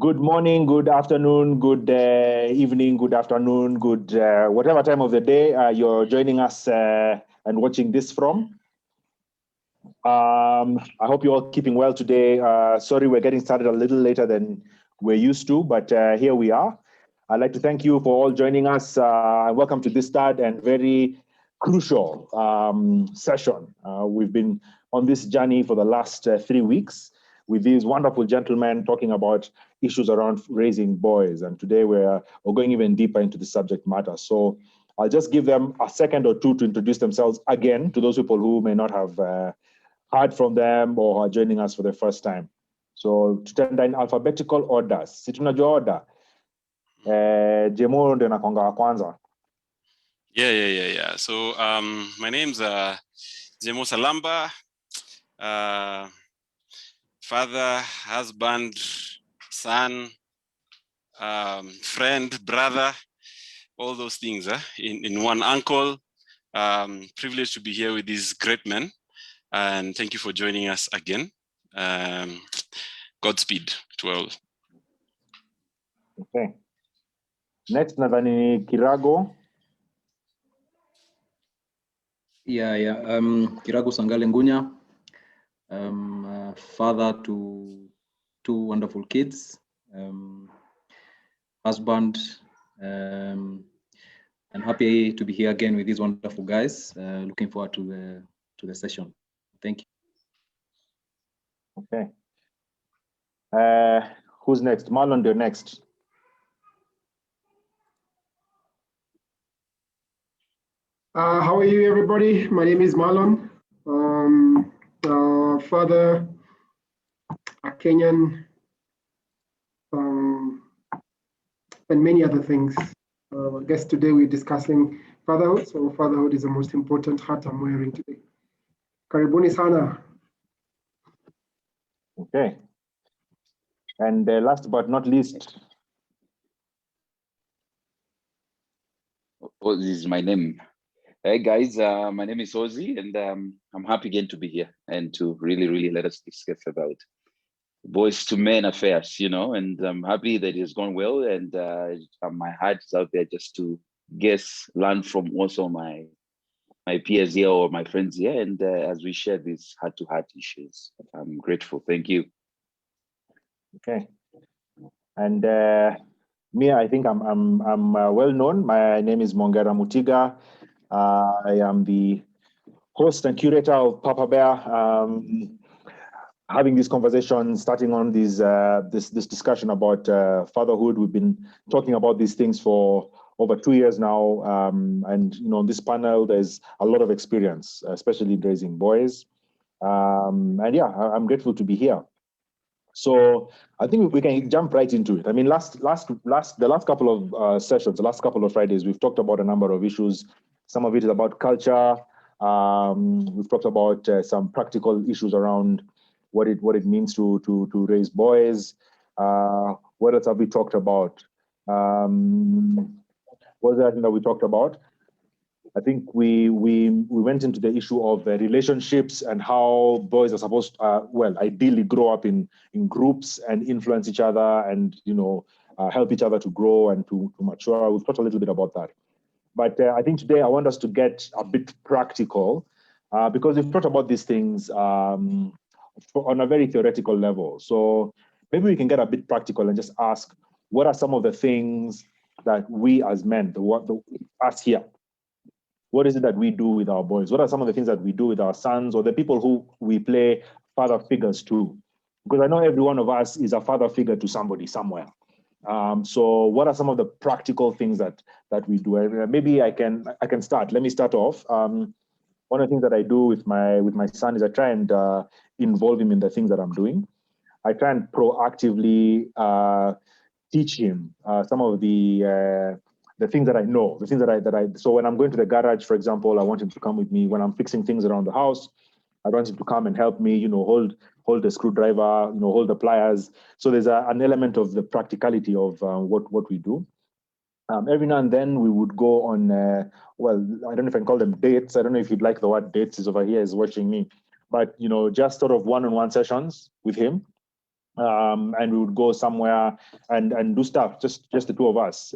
Good morning, good afternoon, good evening, good afternoon, good whatever time of the day you're joining us and watching this from. I hope you're all keeping well today. Sorry, we're getting started a little later than we're used to, but here we are. I'd like to thank you for all joining us. Welcome to this third and very crucial session. We've been on this journey for the last 3 weeks with these wonderful gentlemen talking about issues around raising boys. And today we're going even deeper into the subject matter. So I'll just give them a second or two to introduce themselves again to those people who may not have heard from them or are joining us for the first time. So tutaenda in alphabetical orders. Si tunajua order. Jemo ndo nakonga wa kwanza. Yeah. So my name's Jemo Salamba. Father, husband, son, friend, brother, all those things in one. Uncle. Privileged to be here with these great men, and thank you for joining us again. Godspeed to all. Okay. Next, nadhani Kirago. Kirago Sangale Ngunya. Father to 2 wonderful kids, husband, and happy to be here again with these wonderful guys. Looking forward to the session. Thank you. Okay. Who's next? Marlon, you're next. How are you, everybody? My name is Marlon. Father, a Kenyan, and many other things. I guess today we're discussing fatherhood. So fatherhood is the most important hat I'm wearing today. Karibuni sana. Okay. And last but not least. Oh, this is my name. Hey guys, my name is Ozzy, and I'm happy again to be here and to really let us discuss about boys to men affairs, and I'm happy that it's gone well, and my heart is out there just to learn from also my peers here or my friends here, and as we share these heart-to-heart issues. I'm grateful. Thank you. Okay. And me, I think I'm well known. My name is Mongera Mutiga. I am the host and curator of Papa Bear. Having this conversation, starting on this discussion about fatherhood. We've been talking about these things for over 2 years now, and on this panel, there's a lot of experience, especially in raising boys. And yeah, I'm grateful to be here. So I think we can jump right into it. I mean, the last couple of sessions, the last couple of Fridays, we've talked about a number of issues. Some of it is about culture. We've talked about some practical issues around what it means to raise boys. What else have we talked about? What was the other thing that we talked about? I think we went into the issue of relationships and how boys are supposed to, ideally grow up in groups and influence each other and, help each other to grow and to mature. We've talked a little bit about that. But I think today I want us to get a bit practical because we've talked about these things on a very theoretical level. So maybe we can get a bit practical and just ask, what are some of the things that we as men, us here, what is it that we do with our boys? What are some of the things that we do with our sons or the people who we play father figures to? Because I know every one of us is a father figure to somebody somewhere. So what are some of the practical things that we do? Maybe I can start. Let me start off. One of the things that I do with my son is I try and involve him in the things that I'm doing. I try and proactively teach him some of the things that I know, the things that I. So when I'm going to the garage, for example, I want him to come with me. When I'm fixing things around the house, I want him to come and help me. hold the screwdriver, hold the pliers. So there's an element of the practicality of what we do. Every now and then we would go on, I don't know if I can call them dates. I don't know if you'd like the word dates. He's over here, is watching me. But, just sort of one-on-one sessions with him. and we would go somewhere and do stuff, just the two of us.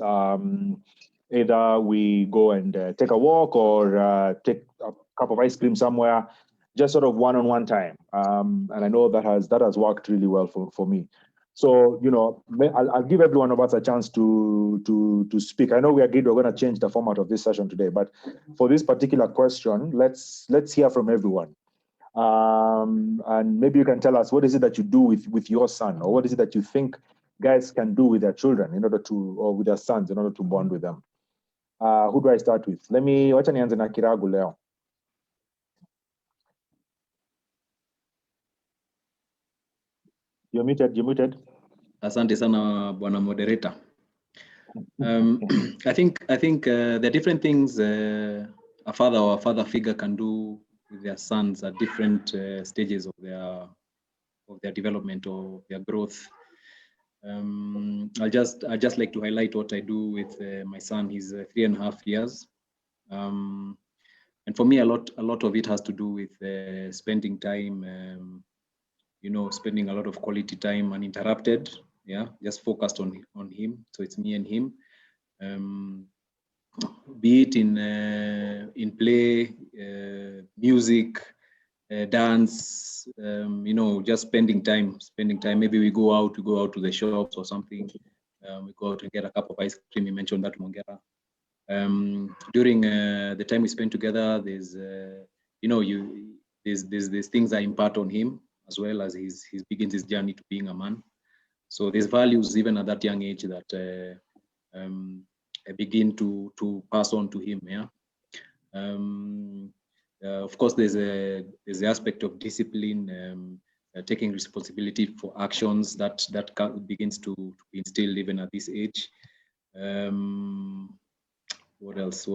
Either we go and take a walk or take a cup of ice cream somewhere, just sort of one-on-one time. And I know that has worked really well for me. So, you know, I'll give every one of us a chance to speak. I know we agreed we're going to change the format of this session today, but for this particular question, let's hear from everyone. And maybe you can tell us, what is it that you do with your son, or what is it that you think guys can do with their children in order to, or with their sons in order to bond with them? Who do I start with? Wacha nianze na Kiragu leo. You're muted. Asante sana bwana moderator. I think there are different things a father or a father figure can do with their sons at different stages of their development or their growth. I just like to highlight what I do with my son. He's 3.5 years, and for me, a lot of it has to do with spending time. You know, spending a lot of quality time uninterrupted. Yeah, just focused on him. So it's me and him. Be it in play, music, dance, you know, just spending time. Maybe we go out to the shops or something. We go out and get a cup of ice cream. You mentioned that, Mongera. During the time we spend together, there's you know, there's things I impart on him, as well as he begins his journey to being a man. So there's values even at that young age that I begin to pass on to him. Yeah. Of course, there's the aspect of discipline, taking responsibility for actions that begins to be instilled even at this age. What else?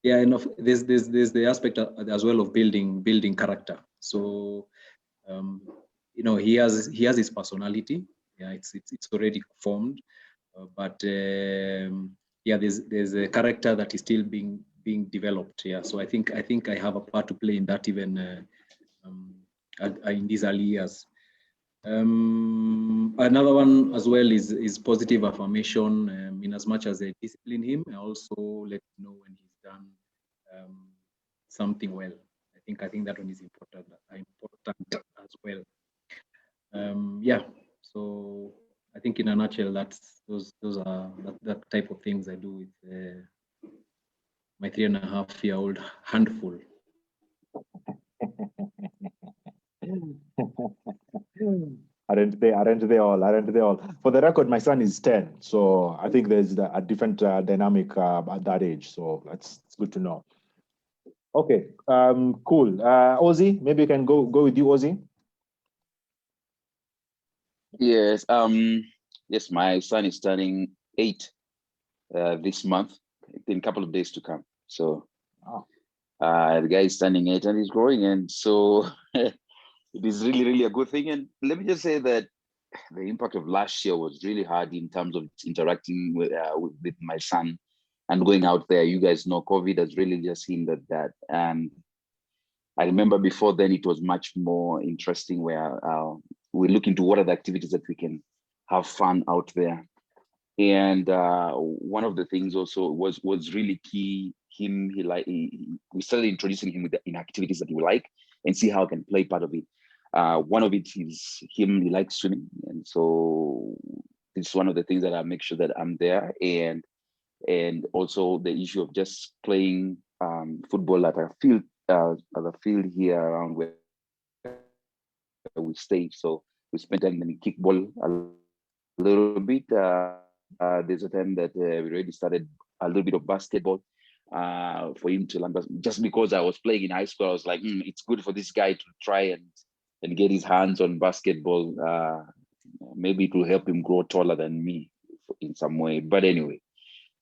Yeah, and there's the aspect as well of building character. So you know, he has his personality. Yeah, it's already formed, but yeah, there's a character that is still being developed. Yeah, so I think I have a part to play in that, even in these early years. Another one as well is positive affirmation. In as much as I discipline him, I also let him know when he's done something well. I think that one is important as well. Yeah, so I think in a nutshell, those are that type of things I do with my 3.5-year-old handful. Aren't they all? For the record, my son is 10, so I think there's a different dynamic at that age. So it's good to know. Okay, cool. Ozzy, maybe you can go with you, Ozzy. Yes. Yes, my son is turning 8 this month, in a couple of days to come. So the guy is turning 8 and he's growing, and so it is really a good thing. And let me just say that the impact of last year was really hard in terms of interacting with my son and going out there. You guys know COVID has really just hindered that. And I remember before then it was much more interesting, where we look into what are the activities that we can have fun out there. And one of the things also was really key. We started introducing him in activities that he would like, and see how I can play part of it. One of it is he likes swimming, and so it's one of the things that I make sure that I'm there. And also the issue of just playing football at a field here around where we stay. So we spend time in kickball a little bit. There's a time that we already started a little bit of basketball for him to learn. Just because I was playing in high school, I was like, it's good for this guy to try and get his hands on basketball. Maybe it will help him grow taller than me in some way. But anyway,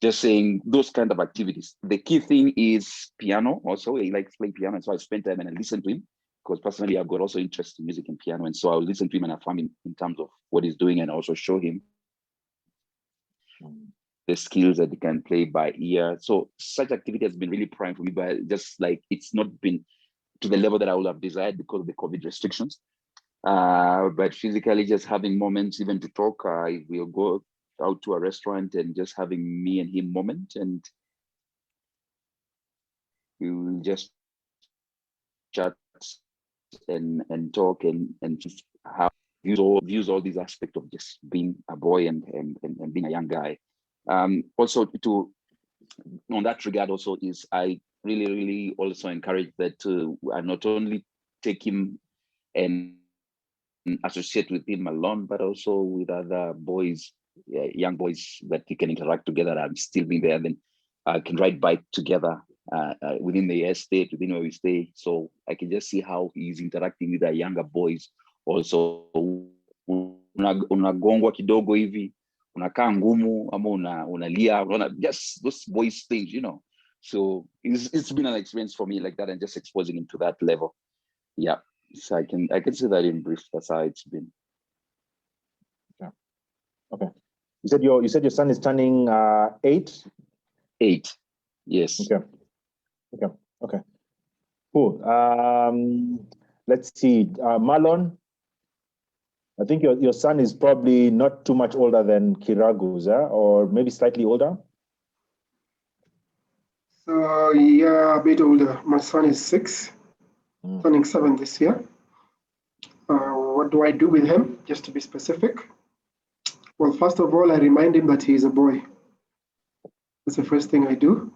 just saying those kind of activities. The key thing is piano also. He likes playing piano, and so I spend time and I listen to him, because personally I've got also interest in music and piano, and so I'll listen to him and affirm him in terms of what he's doing, and also show him the skills that he can play by ear. So such activity has been really prime for me, but just like it's not been to the level that I would have desired because of the COVID restrictions. but physically just having moments even to talk. We'll go out to a restaurant and just having me and him moment, and we will just chat and talk and just have views all these aspects of just being a boy and being a young guy. Also to on that regard also is I really also encourage that I not only take him and associate with him alone, but also with other boys, young boys that we can interact together and still be there. Then I can ride bike together within the estate, within where we stay. So I can just see how he's interacting with the younger boys. Also, unagongwa kidogo hivi, unakaa ngumu ama unalia, just those boys things, you know. So it's been an experience for me like that, and just exposing him to that level. Yeah. So I can say that in brief. That's how it's been. Yeah. Okay. You said your son is turning 8. 8. Yes. Okay. Cool. Let's see. Marlon, I think your son is probably not too much older than Kiragu's, or maybe slightly older. So yeah, a bit older. My son is 6, turning 7 this year. What do I do with him? Just to be specific. Well, first of all, I remind him that he is a boy. That's the first thing I do.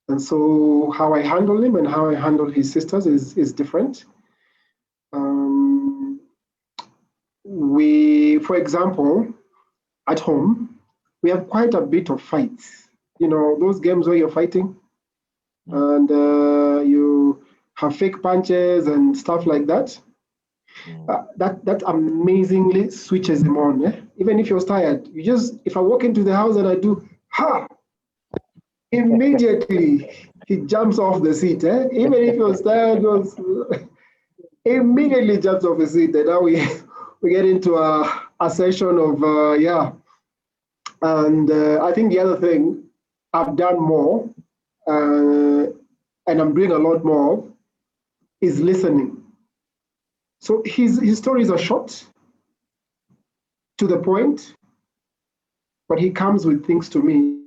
And so how I handle him and how I handle his sisters is different. For example, at home, we have quite a bit of fights. You know, those games where you're fighting and you have fake punches and stuff like that. That amazingly switches him on. Even if you're tired, if I walk into the house and I do, immediately he jumps off the seat. Even if you're tired, immediately jumps off the seat. And now we get into a session of And I think the other thing I've done more, and I'm doing a lot more, is listening. So his stories are short, to the point, but he comes with things to me.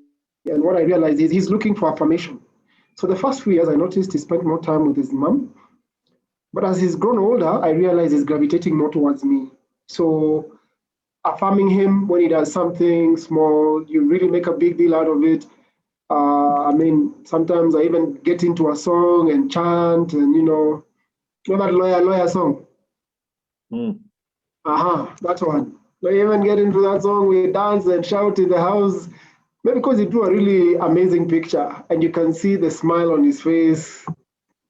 And what I realized is he's looking for affirmation. So the first few years, I noticed he spent more time with his mom. But as he's grown older, I realized he's gravitating more towards me. So affirming him when he does something small, you really make a big deal out of it. I mean, sometimes I even get into a song and chant, and you know that lawyer song. That one. I even get into that song, we dance and shout in the house. Maybe because he drew a really amazing picture, and you can see the smile on his face,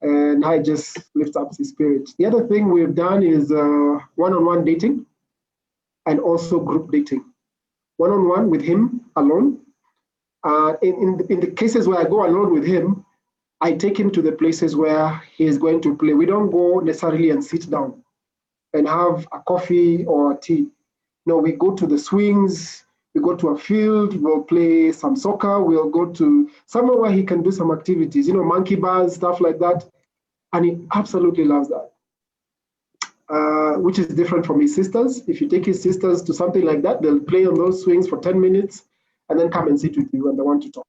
and I just lift up his spirit. The other thing we've done is one-on-one dating, and also group dating. One-on-one with him alone. In the cases where I go alone with him, I take him to the places where he is going to play. We don't go necessarily and sit down and have a coffee or a tea. No, we go to the swings, we go to a field, we'll play some soccer, we'll go to somewhere where he can do some activities, you know, monkey bars, stuff like that. And he absolutely loves that, which is different from his sisters. If you take his sisters to something like that, they'll play on those swings for 10 minutes and then come and sit with you when they want to talk.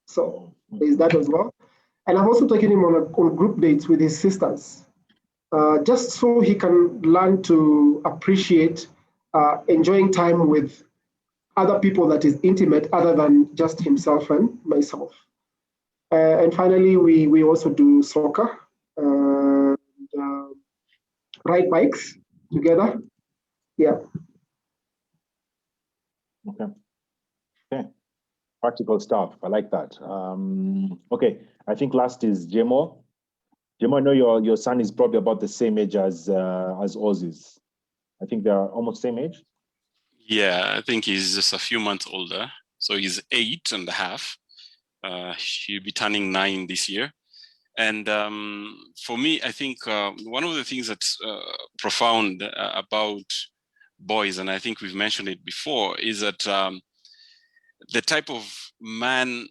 So there's that as well. And I've also taken him on group dates with his sisters, just so he can learn to appreciate enjoying time with other people that is intimate other than just himself and myself. And finally, we also do soccer, ride bikes together. Yeah. Okay. Practical stuff. I like that. Okay. I think last is Jemo. Jemo, I know your son is probably about the same age as Ozzy's. I think they're almost same age. Yeah, I think he's just a few months older. So he's 8.5. He'll be turning 9 this year. And for me, I think one of the things that's profound about boys, and I think we've mentioned it before, is that the type of man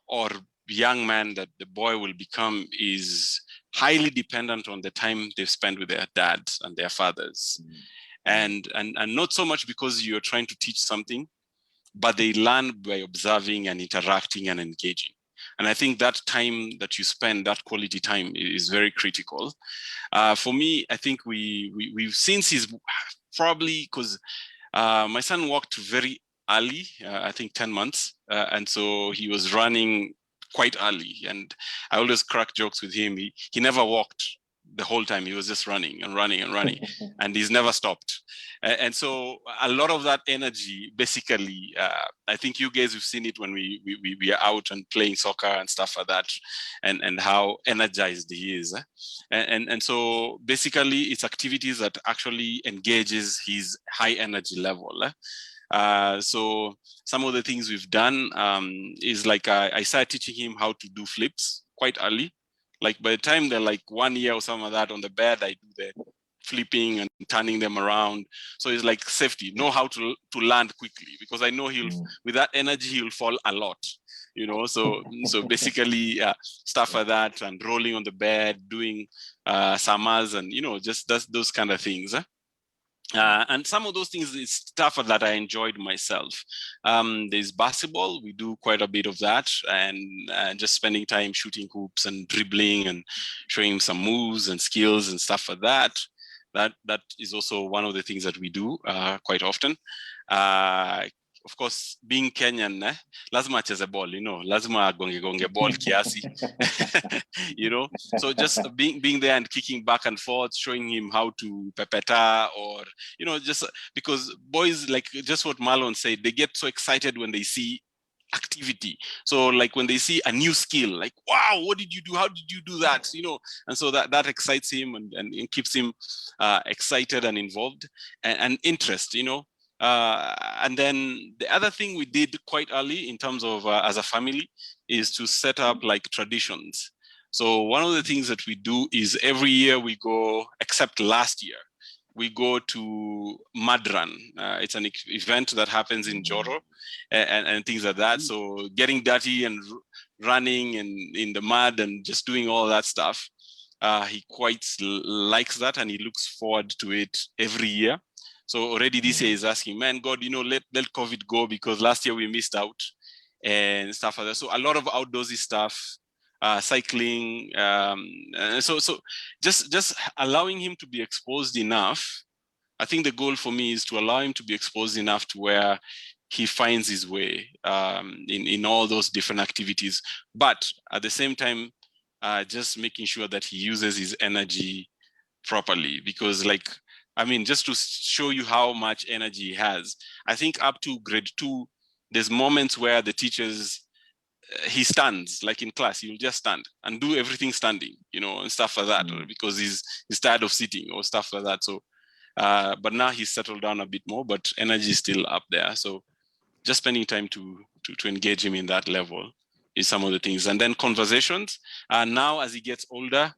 or young man that the boy will become is highly dependent on the time they've spent with their dads and their fathers. And not so much because you're trying to teach something, but they learn by observing and interacting and engaging. And I think that time that you spend, that quality time, is very critical. For me, I think we've since he's probably, because my son walked very early, I think 10 months. And so he was running quite early. And I always crack jokes with him. He never walked the whole time. He was just running and running and running, and he's never stopped. And so a lot of that energy, basically, I think you guys have seen it when we are out and playing soccer and stuff like that, and how energized he is. And so basically it's activities that actually engages his high energy level. So some of the things we've done is like I started teaching him how to do flips quite early. Like by the time they're like 1 year or something like that on the bed, I do the flipping and turning them around. So it's like safety, know how to land quickly, because I know with that energy, he'll fall a lot, you know? So basically stuff like that, and rolling on the bed, doing summers, and, you know, just those kind of things. And some of those things is stuff that I enjoyed myself. There's basketball, we do quite a bit of that, and just spending time shooting hoops and dribbling and showing him some moves and skills and stuff like that. That is also one of the things that we do quite often. Of course, being Kenyan, lazima acheze ball, you know, lazima gonge ball kiasi, you know. So just being there and kicking back and forth, showing him how to pepeta, or, you know, just because boys, like just what Marlon said, they get so excited when they see activity. So like when they see a new skill, like, wow, what did you do? How did you do that? You know, and so that excites him and keeps him excited and involved and interest, you know. And then the other thing we did quite early in terms of as a family is to set up like traditions. So one of the things that we do is every year we go, except last year, we go to Mud Run. It's an event that happens in Joro and things like that. So getting dirty and running and in the mud and just doing all that stuff. He quite likes that, and he looks forward to it every year. So already this year he's asking, man, God, you know, let COVID go, because last year we missed out and stuff like that. So a lot of outdoorsy stuff, cycling. So just allowing him to be exposed enough. I think the goal for me is to allow him to be exposed enough to where he finds his way in all those different activities. But at the same time, just making sure that he uses his energy properly, because like, I mean, just to show you how much energy he has, I think up to grade 2, there's moments where the teachers, he stands, like in class, he'll just stand and do everything standing, you know, and stuff like that, because he's tired of sitting or stuff like that. So, but now he's settled down a bit more, but energy is still up there. So just spending time to engage him in that level is some of the things. And then conversations. Now as he gets older,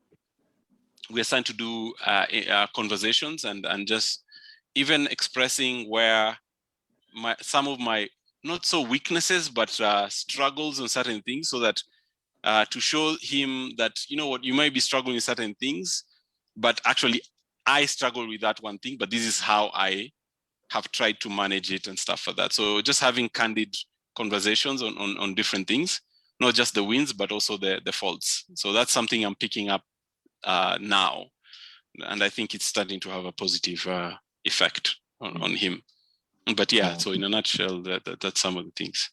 we're starting to do conversations and just even expressing where some of my not so weaknesses, but struggles on certain things, so that to show him that, you know what, you might be struggling with certain things, but actually I struggle with that one thing, but this is how I have tried to manage it and stuff like that. So just having candid conversations on different things, not just the wins, but also the faults. So that's something I'm picking up now, and I think it's starting to have a positive effect on him. But yeah, so in a nutshell, that's some of the things.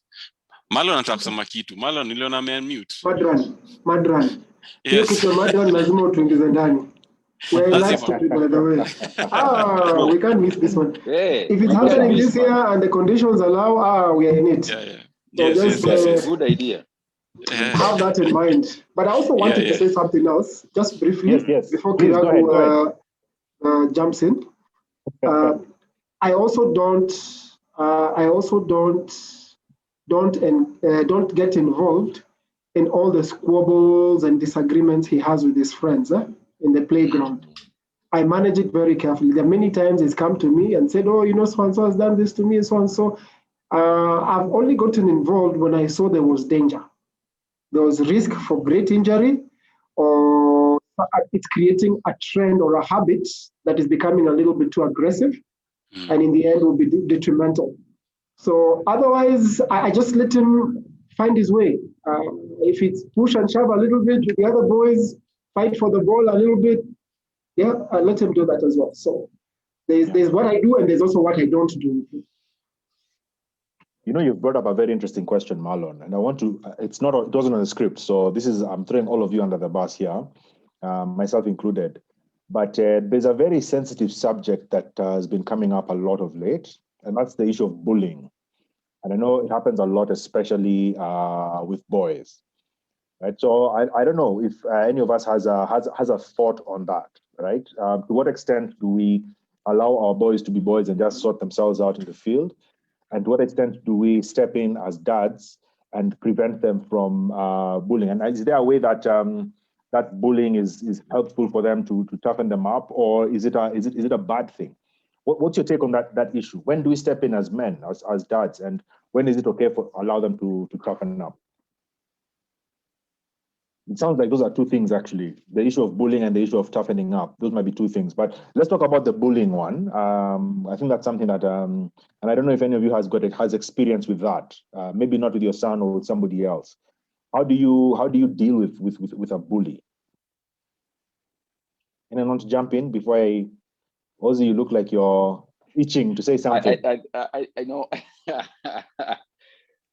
Marlon anataka kusema kitu. Marlon, niliona mute. Mud Run. Yes. Kitu Mud Run lazima utuingize ndani. We're last topic, by the way. We can't miss this one. Hey, if it's happening this year and the conditions allow, we are in it. Yeah. So Yes. Good idea. Have that in mind. But I also wanted to say something else, just briefly, before Kiragu jumps in. I also don't get involved in all the squabbles and disagreements he has with his friends in the playground. I manage it very carefully. There are many times he's come to me and said, oh, you know, so-and-so has done this to me, so-and-so. I've only gotten involved when I saw there was danger. There was risk for great injury or it's creating a trend or a habit that is becoming a little bit too aggressive, and in the end will be detrimental. So otherwise, I just let him find his way. If it's push and shove a little bit with the other boys, fight for the ball a little bit, yeah, I let him do that as well. So there's what I do, and there's also what I don't do. You know, you've brought up a very interesting question, Marlon, and I want to, it wasn't on the script, so I'm throwing all of you under the bus here, myself included. But there's a very sensitive subject that has been coming up a lot of late, and that's the issue of bullying. And I know it happens a lot, especially with boys, right? So I don't know if any of us has a thought on that, right? To what extent do we allow our boys to be boys and just sort themselves out in the field? And to what extent do we step in as dads and prevent them from bullying? And is there a way that that bullying is helpful for them to toughen them up, or is it a bad thing? What's your take on that issue? When do we step in as men, as dads, and when is it okay for allow them to toughen up? It sounds like those are two things, actually. The issue of bullying and the issue of toughening up. Those might be two things. But let's talk about the bullying one. I think that's something that, and I don't know if any of you has experience with that. Maybe not with your son or with somebody else. How do you deal with a bully? Anyone want to jump in before Ozzy, you look like you're itching to say something. I know.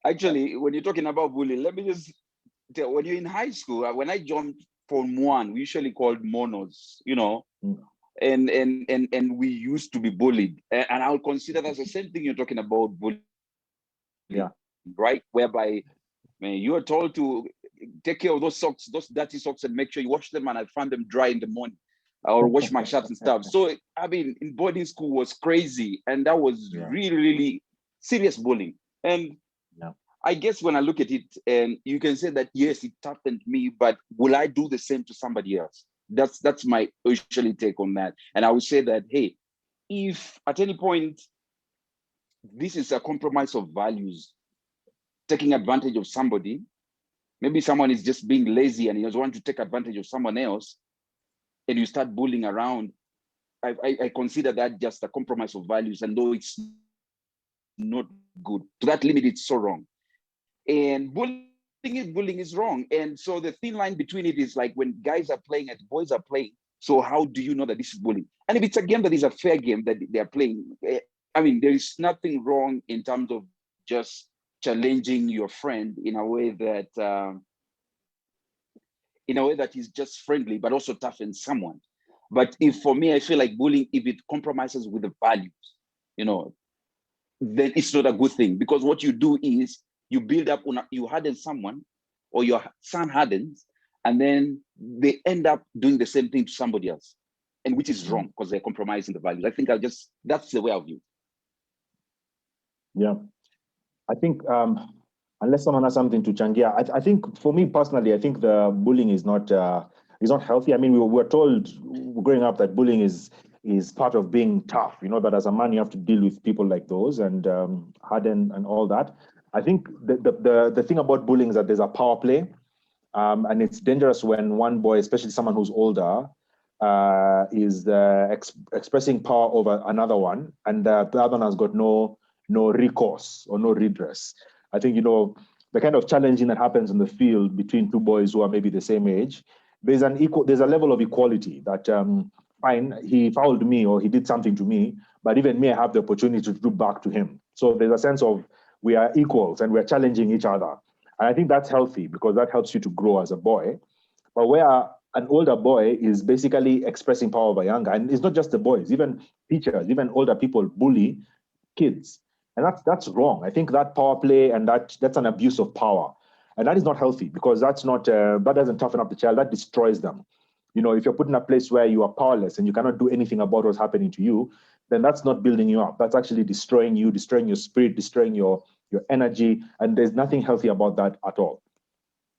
Actually, when you're talking about bullying, let me just tell, when you're in high school, when I jumped Form 1, we usually called monos, you know, and we used to be bullied. And I'll consider that's the same thing you're talking about, bullying. Yeah. Right? Whereby, man, you are told to take care of those socks, those dirty socks, and make sure you wash them, and I find them dry in the morning, or wash my shirts and stuff. So, I mean, in boarding school was crazy, and that was really, really serious bullying. And I guess when I look at it, and you can say that, yes, it toughened me, but will I do the same to somebody else? That's my usually take on that. And I would say that, hey, if at any point, this is a compromise of values, taking advantage of somebody, maybe someone is just being lazy and he just wants to take advantage of someone else, and you start bullying around, I consider that just a compromise of values. And though it's not good, to that limit, it's so wrong. And bullying is wrong. And so the thin line between it is like when guys are playing and boys are playing. So how do you know that this is bullying? And if it's a game that is a fair game that they're playing, I mean, there is nothing wrong in terms of just challenging your friend in a way that is just friendly, but also toughens someone. But if, for me, I feel like bullying, if it compromises with the values, you know, then it's not a good thing, because what you do is you build up on, you harden someone, or your son hardens, and then they end up doing the same thing to somebody else, and which is wrong because they're compromising the values. I think that's the way I view it. Yeah, I think unless someone has something to changia, I think for me personally, I think the bullying is not healthy. I mean, we were told growing up that bullying is part of being tough. You know, that as a man you have to deal with people like those and harden and all that. I think the thing about bullying is that there's a power play, and it's dangerous when one boy, especially someone who's older, is expressing power over another one, and the other one has got no recourse or no redress. I think, you know, the kind of challenging that happens in the field between two boys who are maybe the same age, there's a level of equality that fine, he fouled me or he did something to me, but even me, I have the opportunity to do back to him. So there's a sense of we are equals and we're challenging each other. And I think that's healthy because that helps you to grow as a boy. But where an older boy is basically expressing power over younger, and it's not just the boys, even teachers, even older people bully kids. And that's wrong. I think that power play and that's an abuse of power. And that is not healthy because that doesn't toughen up the child, that destroys them. You know, if you're put in a place where you are powerless and you cannot do anything about what's happening to you, then that's not building you up. That's actually destroying you, destroying your spirit, destroying your energy. And there's nothing healthy about that at all.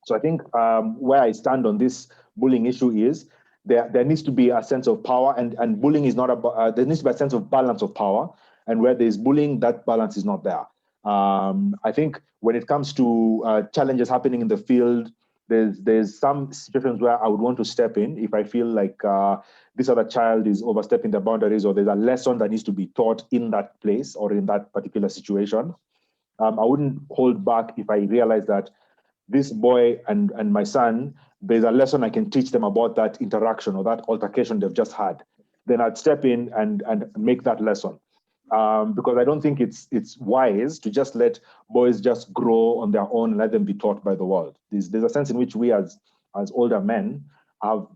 So I think where I stand on this bullying issue is there needs to be a sense of power, and bullying is not about, there needs to be a sense of balance of power. And where there's bullying, that balance is not there. I think when it comes to challenges happening in the field, there's some situations where I would want to step in if I feel like this other child is overstepping the boundaries, or there's a lesson that needs to be taught in that place or in that particular situation. I wouldn't hold back if I realize that this boy and my son, there's a lesson I can teach them about that interaction or that altercation they've just had. Then I'd step in and make that lesson. Because I don't think it's wise to just let boys just grow on their own and let them be taught by the world. There's a sense in which we as older men have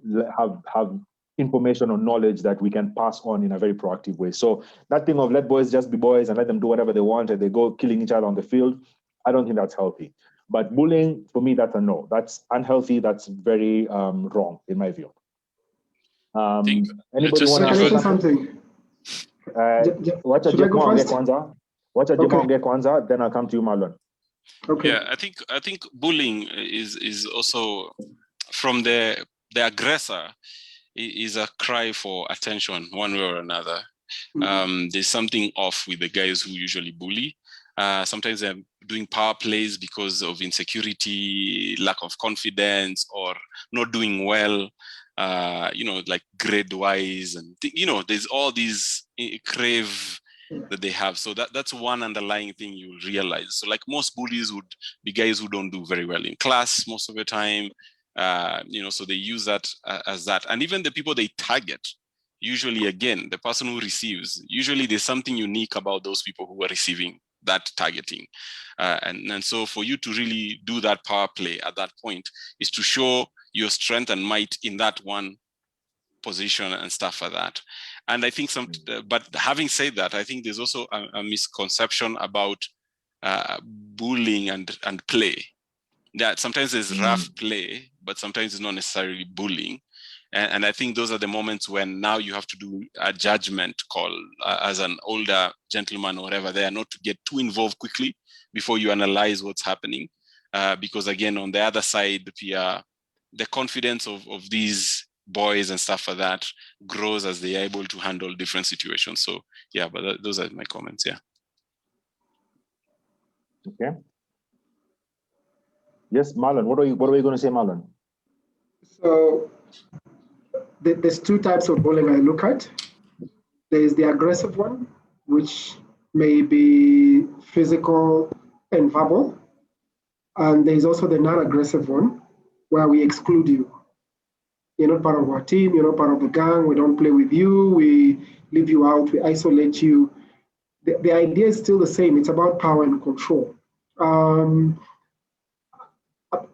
information or knowledge that we can pass on in a very proactive way. So that thing of let boys just be boys and let them do whatever they want and they go killing each other on the field, I don't think that's healthy. But bullying, for me, that's a no. That's unhealthy. That's very wrong, in my view. Anybody want to say something? Wacha Jema ongea kwanza, then I'll come to you, Marlon. Okay. Yeah, I think bullying is also from the aggressor is a cry for attention one way or another. There's something off with the guys who usually bully. Sometimes they're doing power plays because of insecurity, lack of confidence, or not doing well. Like grade-wise, and there's all these crave that they have. So that's one underlying thing you'll realize. So like most bullies would be guys who don't do very well in class most of the time. So they use that as that. And even the people they target, usually, again, the person who receives, usually there's something unique about those people who are receiving that targeting. And so for you to really do that power play at that point is to show your strength and might in that one position and stuff like that. And I think but having said that, I think there's also a misconception about bullying and play. That sometimes there's rough play, but sometimes it's not necessarily bullying. And I think those are the moments when now you have to do a judgment call as an older gentleman or whatever there, not to get too involved quickly before you analyze what's happening. Because again, on the other side, the confidence of these boys and stuff like that grows as they are able to handle different situations. So yeah, but those are my comments. Yeah. Okay. Yes, Marlon, what are you going to say, Marlon? So there's two types of bullying I look at. There's the aggressive one, which may be physical and verbal. And there's also the non-aggressive one, where we exclude you. You're not part of our team, you're not part of the gang, we don't play with you, we leave you out, we isolate you. The idea is still the same. It's about power and control.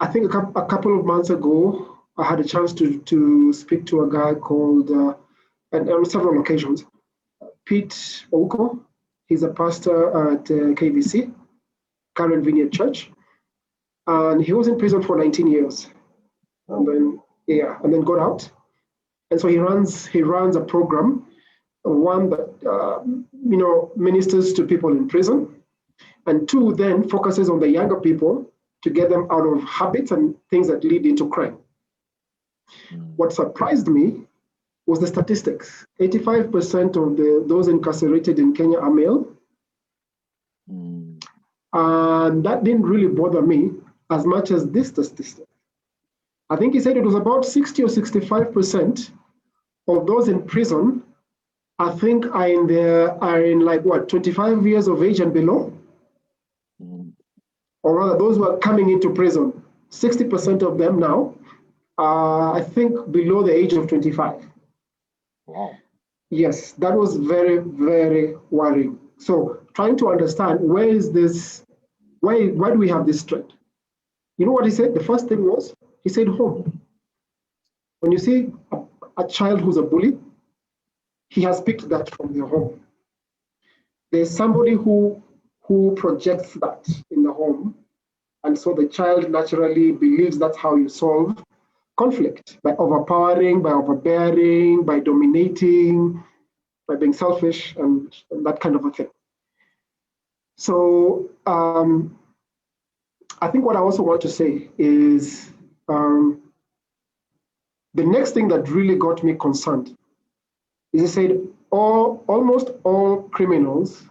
I think a couple of months ago, I had a chance to speak to a guy called, and on several occasions, Pete Oko. He's a pastor at KVC, Karen Vineyard Church. And he was in prison for 19 years. And then got out. And so he runs a program, one that ministers to people in prison, and two then focuses on the younger people to get them out of habits and things that lead into crime. What surprised me was the statistics. 85% of those incarcerated in Kenya are male. And that didn't really bother me as much as this statistic. I think he said it was about 60 or 65% of those in prison, I think are in like 25 years of age and below? Or rather, those who are coming into prison, 60% of them now are, I think, below the age of 25. Wow. Yes, that was very, very worrying. So trying to understand why do we have this trend? You know what he said? The first thing was, he said home. When you see a child who's a bully, he has picked that from their home. There's somebody who projects that in the home. And so the child naturally believes that's how you solve conflict, by overpowering, by overbearing, by dominating, by being selfish, and that kind of a thing. So I think what I also want to say is the next thing that really got me concerned is he said almost all criminals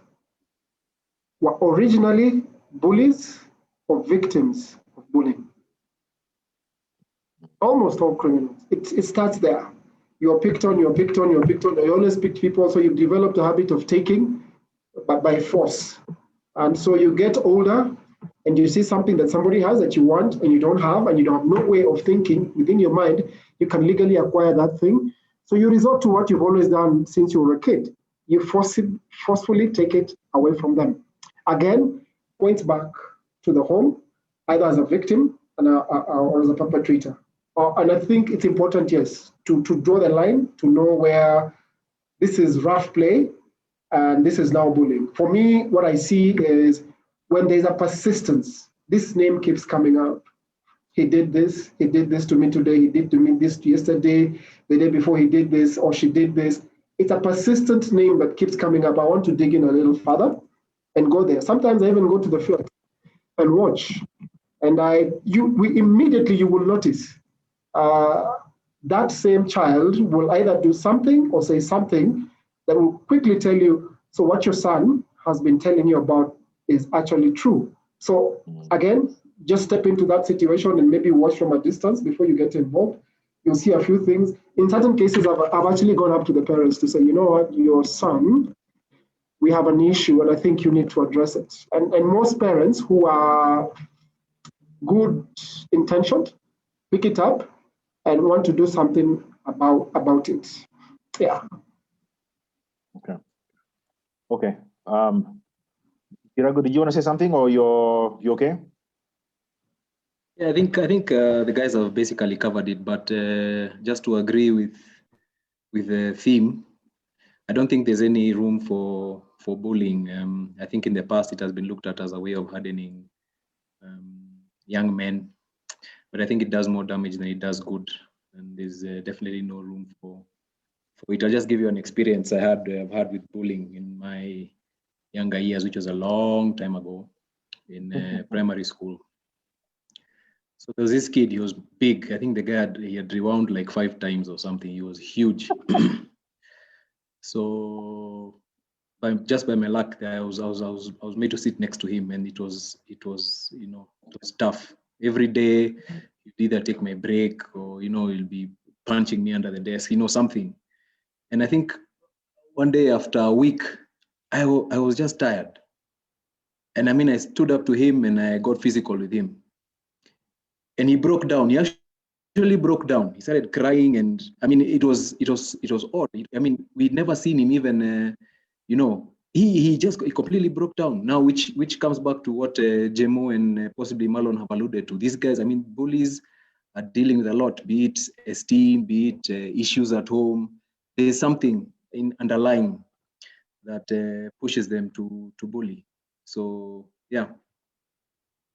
were originally bullies or victims of bullying. Almost all criminals. It starts there. You're picked on, you're picked on, you're picked on. You always pick people, so you've developed a habit of taking, but by force. And so you get older and you see something that somebody has that you want and you don't have, and you don't have no way of thinking within your mind, you can legally acquire that thing. So you resort to what you've always done since you were a kid. You forcefully take it away from them. Again, points back to the home, either as a victim or as a perpetrator. And I think it's important, yes, to draw the line, to know where this is rough play and this is now bullying. For me, what I see is when there's a persistence, this name keeps coming up. He did this to me today, he did to me this yesterday, the day before he did this, or she did this. It's a persistent name that keeps coming up. I want to dig in a little further and go there. Sometimes I even go to the field and watch. And immediately you will notice that same child will either do something or say something that will quickly tell you, so what your son has been telling you about is actually true. So again, just step into that situation and maybe watch from a distance before you get involved. You'll see a few things. In certain cases, I've actually gone up to the parents to say, you know what, your son, we have an issue and I think you need to address it. And most parents who are good intentioned pick it up and want to do something about it. Yeah. Okay. Kirago, did you want to say something, or you okay? Yeah, I think the guys have basically covered it, but just to agree with the theme, I don't think there's any room for bullying. I think in the past it has been looked at as a way of hardening young men, but I think it does more damage than it does good, and there's definitely no room for it. I'll just give you an experience I've had with bullying in my younger years, which was a long time ago in primary school. So there was this kid, he was big. I think the guy he had rewound like 5 times or something. He was huge. So just by my luck, I was made to sit next to him, and it was tough. Every day, he'd either take my break or he'll be punching me under the desk, something. And I think one day after a week, I was just tired. And I mean, I stood up to him and I got physical with him. And he broke down. He actually broke down. He started crying, and I mean, it was odd. I mean, we'd never seen him even, he completely broke down. Now, which comes back to what Jemo and possibly Marlon have alluded to. These guys, I mean, bullies are dealing with a lot, be it esteem, be it issues at home. There's something underlying that pushes them to bully. So yeah,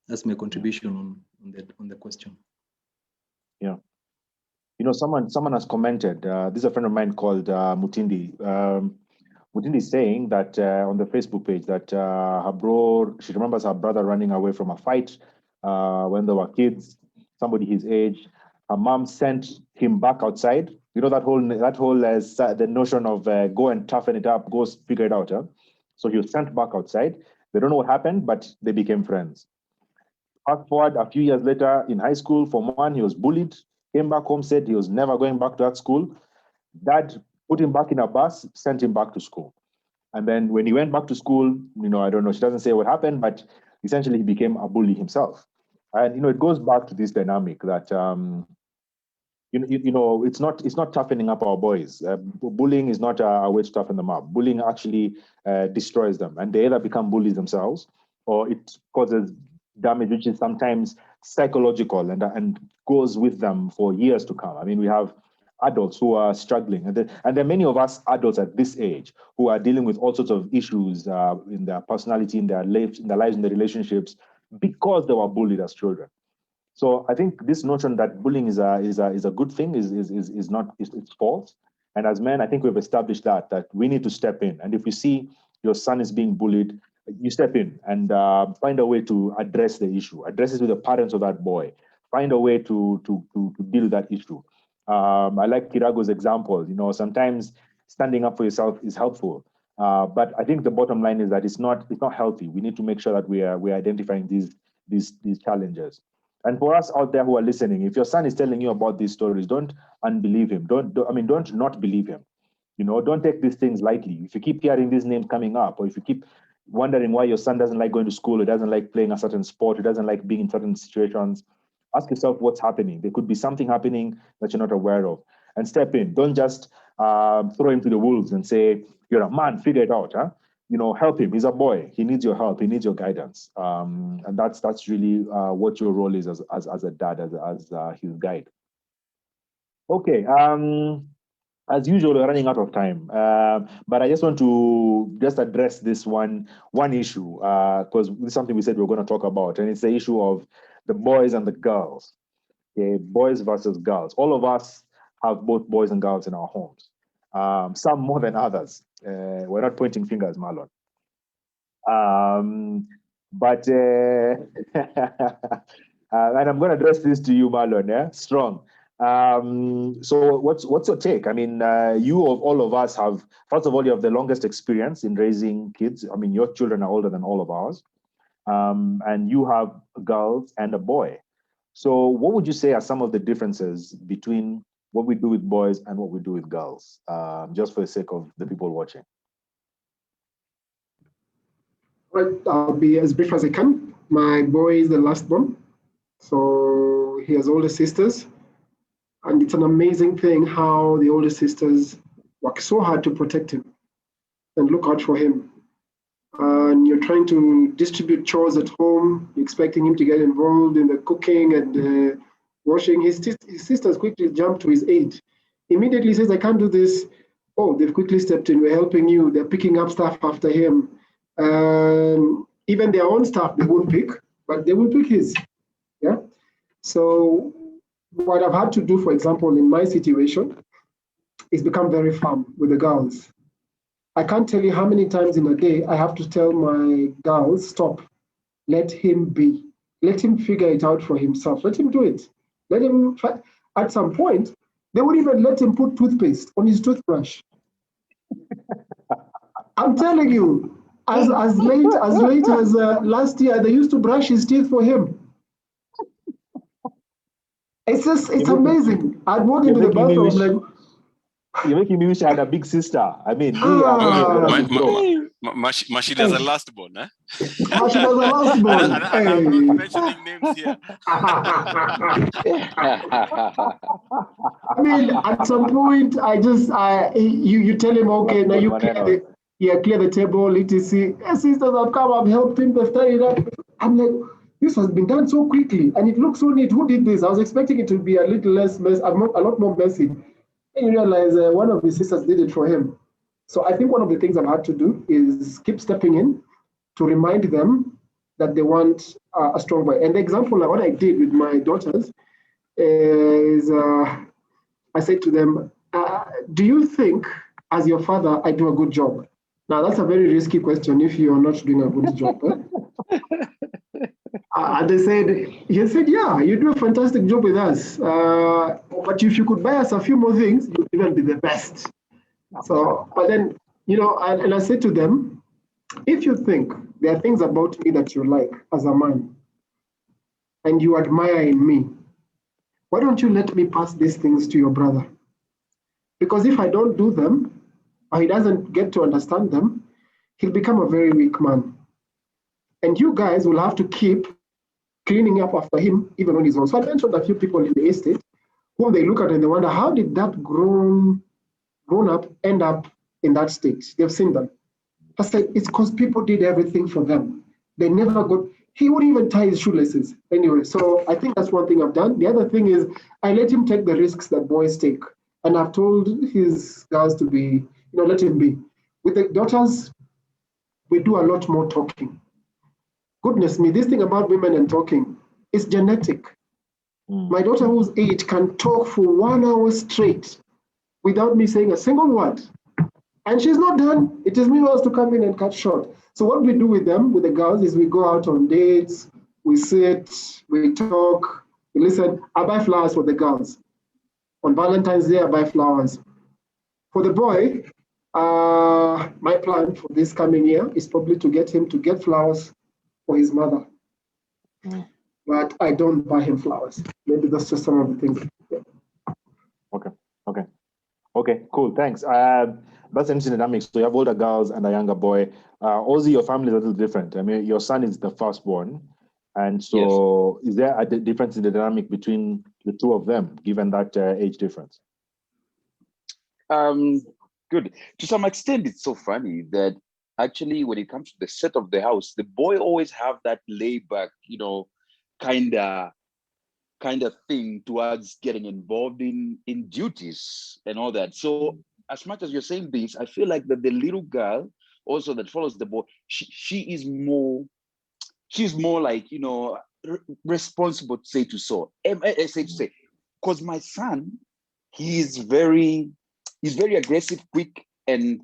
that's my contribution on the question. Yeah, someone has commented. This is a friend of mine called Mutindi. Mutindi is saying that on the Facebook page that she remembers her brother running away from a fight when they were kids, somebody his age. Her mom sent him back outside. That whole the notion of go and toughen it up, go figure it out. Huh? So he was sent back outside. They don't know what happened, but they became friends. Fast forward a few years later in high school, Form 1, he was bullied, came back home, said he was never going back to that school. Dad put him back in a bus, sent him back to school. And then when he went back to school, I don't know, she doesn't say what happened, but essentially he became a bully himself. And, it goes back to this dynamic that, it's not toughening up our boys. Bullying is not a way to toughen them up. Bullying actually destroys them, and they either become bullies themselves, or it causes damage, which is sometimes psychological and goes with them for years to come. I mean, we have adults who are struggling, and there are many of us adults at this age who are dealing with all sorts of issues in their personality, in their lives, in their relationships, because they were bullied as children. So I think this notion that bullying is a good thing is not, it's false. And as men, I think we've established that we need to step in. And if you see your son is being bullied, you step in and find a way to address the issue. Address it with the parents of that boy. Find a way to deal with that issue. I like Kirago's example. Sometimes standing up for yourself is helpful. But I think the bottom line is that it's not healthy. We need to make sure that we're identifying these challenges. And for us out there who are listening, if your son is telling you about these stories, don't unbelieve him. Don't not believe him. Don't take these things lightly. If you keep hearing these names coming up, or if you keep wondering why your son doesn't like going to school, or doesn't like playing a certain sport, or doesn't like being in certain situations, ask yourself what's happening. There could be something happening that you're not aware of, and step in. Don't just throw him to the wolves and say, you're a man, figure it out. Help him. He's a boy. He needs your help. He needs your guidance. And that's really what your role is as a dad, as his guide. Okay. As usual, we're running out of time, but I just want to address this one issue, because this is something we said we were going to talk about, and it's the issue of the boys and the girls. Okay, boys versus girls. All of us have both boys and girls in our homes. Some more than others. We're not pointing fingers, Marlon. But and I'm going to address this to you, Marlon. Yeah, strong. So what's your take? I mean, all of us have, first of all, you have the longest experience in raising kids. I mean, your children are older than all of ours. And you have girls and a boy. So what would you say are some of the differences between what we do with boys and what we do with girls, just for the sake of the people watching? Right, I'll be as brief as I can. My boy is the last born, so he has older sisters. And it's an amazing thing how the older sisters work so hard to protect him and look out for him. And you're trying to distribute chores at home, you're expecting him to get involved in the cooking and washing. His sisters quickly jump to his aid. Immediately says, I can't do this. Oh, they've quickly stepped in, we're helping you. They're picking up stuff after him. Even their own stuff they won't pick, but they will pick his. Yeah. So what I've had to do, for example, in my situation, is become very firm with the girls. I can't tell you how many times in a day I have to tell my girls, stop, let him be. Let him figure it out for himself. Let him do it. Let him try. At some point, they would even let him put toothpaste on his toothbrush. I'm telling you, as late as last year, they used to brush his teeth for him. It's amazing. I'd walk into the bathroom like, you're making me wish I had a big sister. I mean, Mashida's the last born, eh? Mashida's the last born. I'm not mentioning names here. I mean, at some point, you tell him, okay, now you clear the table, etc. Sisters have come, I've helped him, they've tied it up. I'm like, this has been done so quickly, and it looks so neat. Who did this? I was expecting it to be a little less messy, a lot more messy. And you realize one of his sisters did it for him. So I think one of the things I've had to do is keep stepping in to remind them that they want a strong boy. And the example of what I did with my daughters is I said to them, do you think as your father I do a good job? Now that's a very risky question if you're not doing a good job. And he said, yeah, you do a fantastic job with us. But if you could buy us a few more things, you'd even be the best. So, but then, and I said to them, if you think there are things about me that you like as a man and you admire in me, why don't you let me pass these things to your brother? Because if I don't do them, or he doesn't get to understand them, he'll become a very weak man. And you guys will have to keep cleaning up after him, even on his own. So I mentioned a few people in the estate whom they look at and they wonder, how did that grown up end up in that state? They've seen them. I said, it's because people did everything for them. They never got, he wouldn't even tie his shoelaces. Anyway, so I think that's one thing I've done. The other thing is I let him take the risks that boys take. And I've told his girls to be, let him be. With the daughters, we do a lot more talking. Goodness me, this thing about women and talking is genetic. My daughter, who's 8, can talk for 1 hour straight without me saying a single word. And she's not done. It is me who has to come in and cut short. So what we do with them, with the girls, is we go out on dates, we sit, we talk, we listen. I buy flowers for the girls. On Valentine's Day, I buy flowers. For the boy, my plan for this coming year is probably to get him to get flowers for his mother. but I don't buy him flowers. Maybe that's just some of the things. Okay, cool, thanks. That's interesting dynamics. So you have older girls and a younger boy. Ozzy, your family is a little different. I mean, your son is the firstborn. And so Is there a difference in the dynamic between the two of them, given that age difference? Good. To some extent, it's so funny that actually when it comes to the set of the house, the boy always have that laid back, kind of thing towards getting involved in duties and all that. So as much as you're saying this, I feel like that the little girl also that follows the boy, she's more like, responsible to say to so. Because my son, he's very aggressive, quick, and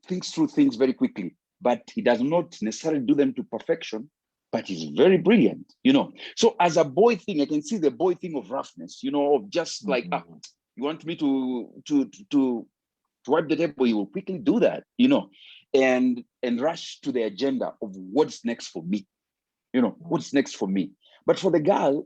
thinks through things very quickly, but he does not necessarily do them to perfection, but he's very brilliant, So as a boy thing, I can see the boy thing of roughness, of just like, you want me to wipe the table, you will quickly do that, and rush to the agenda of what's next for me, what's next for me. But for the girl,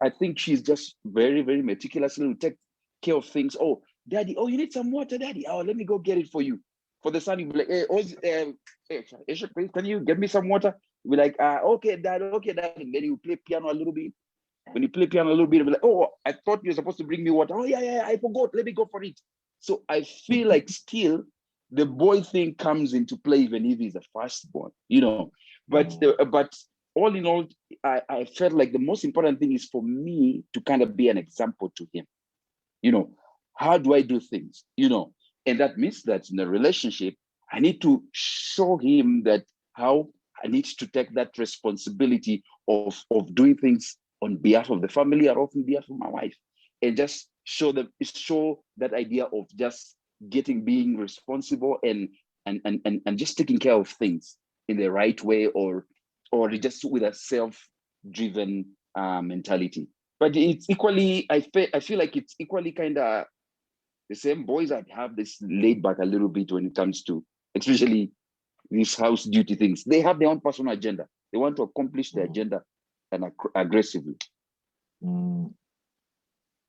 I think she's just very, very meticulous, will take care of things. Oh, daddy, you need some water, daddy. Oh, let me go get it for you. For the son, you'll be like, hey, Isha, please, can you get me some water? You'll be like, okay, dad. And then you play piano a little bit. When you play piano a little bit, you'll be like, oh, I thought you were supposed to bring me water. Oh, yeah, I forgot. Let me go for it. So I feel like still the boy thing comes into play even if he's a firstborn, But all in all, I felt like the most important thing is for me to kind of be an example to him. How do I do things? And that means that in a relationship, I need to show him that how I need to take that responsibility of doing things on behalf of the family or on behalf of my wife, and just show that idea of just being responsible and just taking care of things in the right way, or just with a self-driven mentality. But it's equally, I feel like it's equally kind of the same boys that have this laid back a little bit when it comes to, especially these house duty things. They have their own personal agenda. They want to accomplish the agenda and aggressively.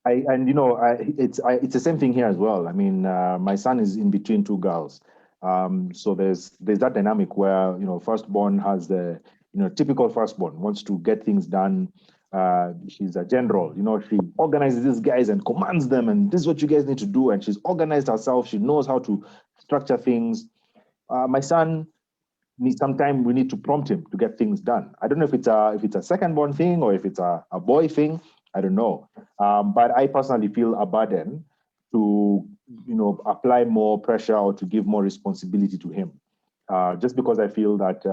It's the same thing here as well. I mean, my son is in between two girls. So there's that dynamic where, firstborn has the, typical firstborn wants to get things done. She's a general, she organizes these guys and commands them, and this is what you guys need to do. And she's organized herself. She knows how to structure things. My son needs some time. We need to prompt him to get things done. I don't know if it's a second-born thing or if it's a boy thing. I don't know. But I personally feel a burden to, apply more pressure or to give more responsibility to him, just because I feel that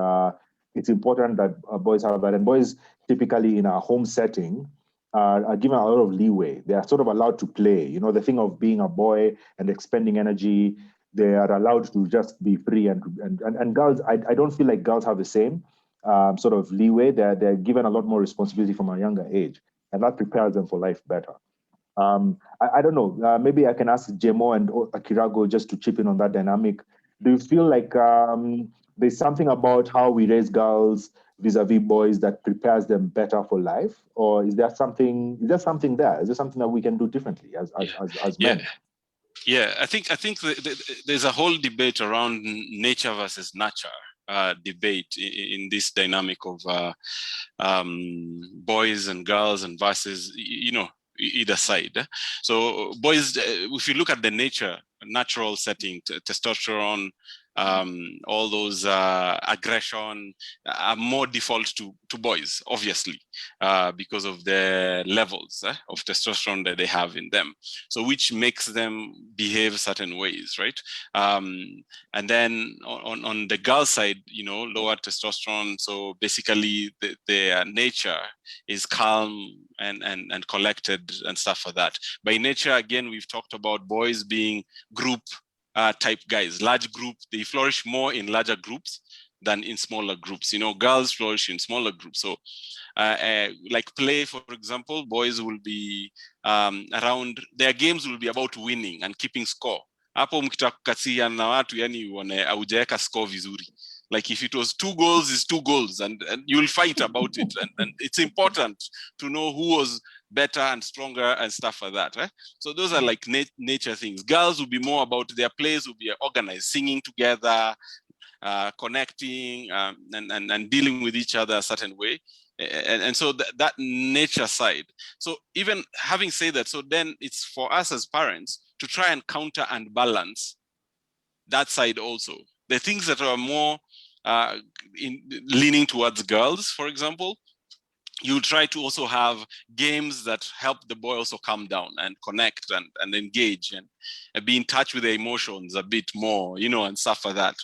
it's important that boys have that. And boys typically in a home setting are given a lot of leeway. They are sort of allowed to play. The thing of being a boy and expending energy, they are allowed to just be free. And girls, I don't feel like girls have the same sort of leeway. They're given a lot more responsibility from a younger age, and that prepares them for life better. I don't know. Maybe I can ask Jemo and Akirago just to chip in on that dynamic. Do you feel like there's something about how we raise girls vis-a-vis boys that prepares them better for life, or is there something there? Is there something that we can do differently as men? Yeah, I think there's a whole debate around nature versus nurture debate in this dynamic of boys and girls and versus either side. So boys, if you look at the natural setting, testosterone, all those aggression are more default to boys, obviously, because of the levels of testosterone that they have in them. So which makes them behave certain ways, right? And then on the girl side, lower testosterone. So basically their nature is calm and collected and stuff like that. By nature, again, we've talked about boys being group type guys, large group. They flourish more in larger groups than in smaller groups. Girls flourish in smaller groups. So like play, for example, boys will be around, their games will be about winning and keeping score. Hapo mkitaka kukasiana na watu, yani haujaweka score vizuri. Like if it was 2 goals, it's 2 goals, and you'll fight about it. And it's important to know who was better and stronger and stuff like that. Eh? So those are like nature things. Girls will be more about their plays, will be organized, singing together, connecting, and dealing with each other a certain way. And so that nature side. So even having said that, so then it's for us as parents to try and counter and balance that side also. The things that are more leaning towards girls, for example, you try to also have games that help the boy also calm down and connect and engage and be in touch with their emotions a bit more, you know, and stuff like that.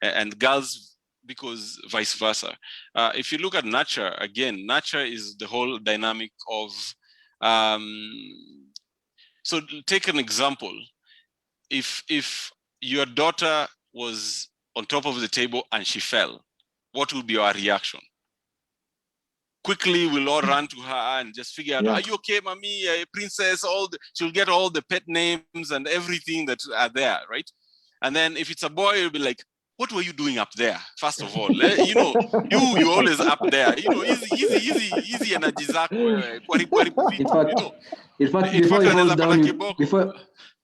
And girls, because vice versa. If you look at nurture, again, nurture is the whole dynamic of, so take an example. If your daughter was on top of the table and she fell, what would be your reaction? Quickly, we'll all run to her and just figure out, are you okay, mommy, princess? She'll get all the pet names and everything that are there, right? And then if it's a boy, it'll be like, what were you doing up there? First of all, you know, you're always up there. You know, easy energy zako. In fact, before he falls down,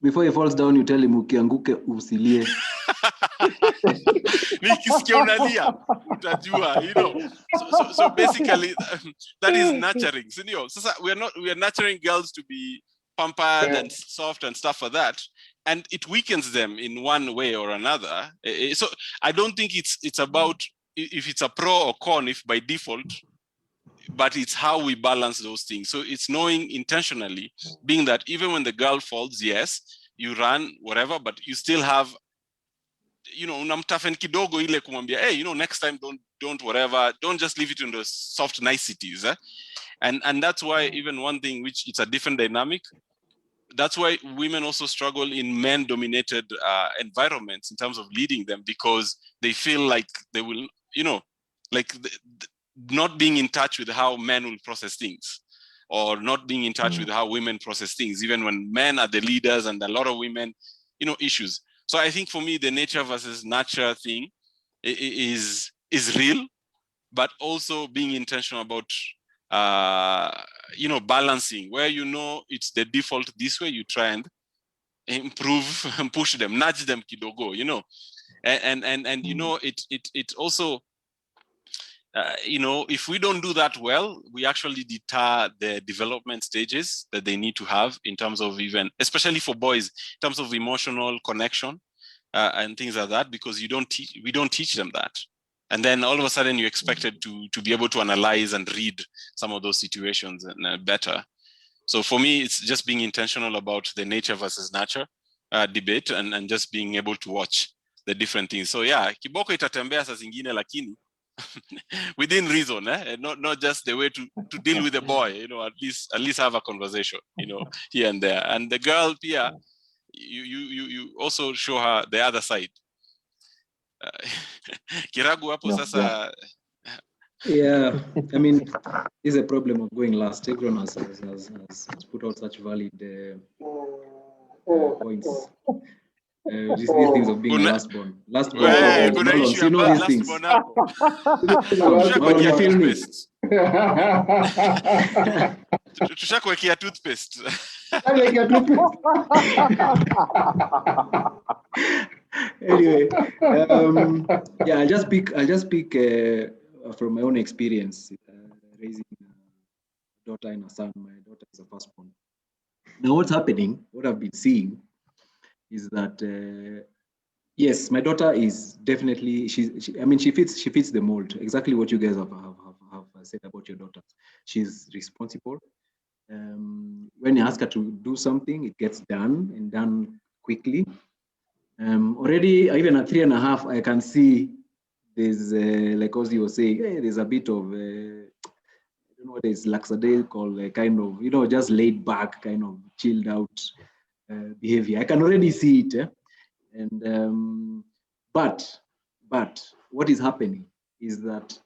before he falls down, you tell him ukianguke usilie. Nikisikia unalia, utajua, you know. So basically, that is nurturing. So, you know, we are nurturing girls to be pampered and soft and stuff like that, and it weakens them in one way or another. So I don't think it's about if it's a pro or con, if by default, but it's how we balance those things. So it's knowing intentionally, being that even when the girl falls, yes, you run, whatever, but you still have, you know, unamtafen kidogo ile kumwambia, hey, you know, next time don't whatever, don't just leave it in the soft niceties. And that's why even one thing which it's a different dynamic, that's why women also struggle in men-dominated environments in terms of leading them, because they feel like they will, you know, like not being in touch with how men will process things, or not being in touch with how women process things, even when men are the leaders and a lot of women, you know, issues. So I think for me, the nature versus nurture thing is real, but also being intentional about, you know, balancing where, you know, it's the default this way, you try and improve and push them, nudge them kidogo, you know, and you know, it also, you know, if we don't do that well, we actually deter the development stages that they need to have in terms of, even, especially for boys, in terms of emotional connection and things like that, because we don't teach them that. And then all of a sudden you're expected to be able to analyze and read some of those situations better. So for me, it's just being intentional about the nature versus nurture debate, and just being able to watch the different things. So yeah, kiboko itatembea saa zingine, lakini within reason, not just the way to deal with the boy, you know, at least have a conversation, you know, here and there. And the girl, Pia, you also show her the other side. Kiragu hapo sasa. Yeah, I mean, this is a problem of going last. Everyone has put out such valid points. These things of being a last born. You know these things. Tushakuwekea toothpaste. Anyway, yeah, I'll just speak from my own experience raising a daughter and a son. My daughter is a firstborn. Now, what's happening? What I've been seeing is that yes, my daughter is definitely she fits the mold. Exactly what you guys have said about your daughter. She's responsible. When you ask her to do something, it gets done, and done quickly. Already, even at 3.5, I can see there's like Ozzy was saying, hey, there's a bit of I don't know what is lackadaisical, kind of, you know, just laid back, kind of chilled out behavior. I can already see it, and but what is happening is that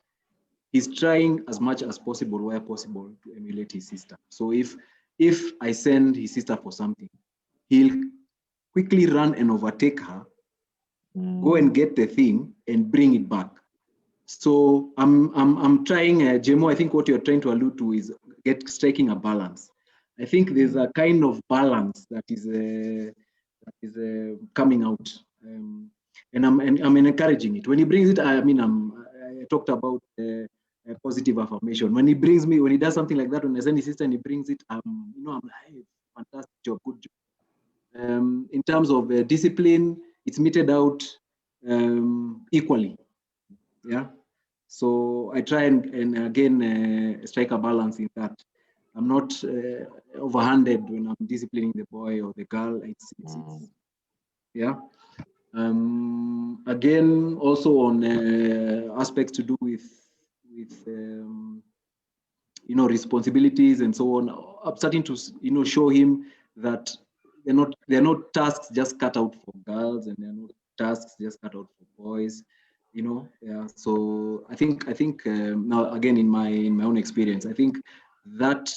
he's trying as much as possible, where possible, to emulate his sister. So if I send his sister for something, he'll quickly run and overtake her, go and get the thing and bring it back. So I'm trying, Jemo, I think what you're trying to allude to is striking a balance. I think there's a kind of balance that is coming out, and I'm encouraging it. When he brings it, I talked about a positive affirmation. When he does something like that, when I send his sister and he brings it, I'm like, hey, fantastic job, good job. In terms of discipline, it's meted out equally. Yeah. So I try and again strike a balance in that. I'm not overhanded when I'm disciplining the boy or the girl. It's yeah. Again, also on aspects to do with responsibilities and so on. I'm starting to show him that they're not tasks just cut out for girls, and they're not tasks just cut out for boys. Yeah. So I think now again in my own experience, I think that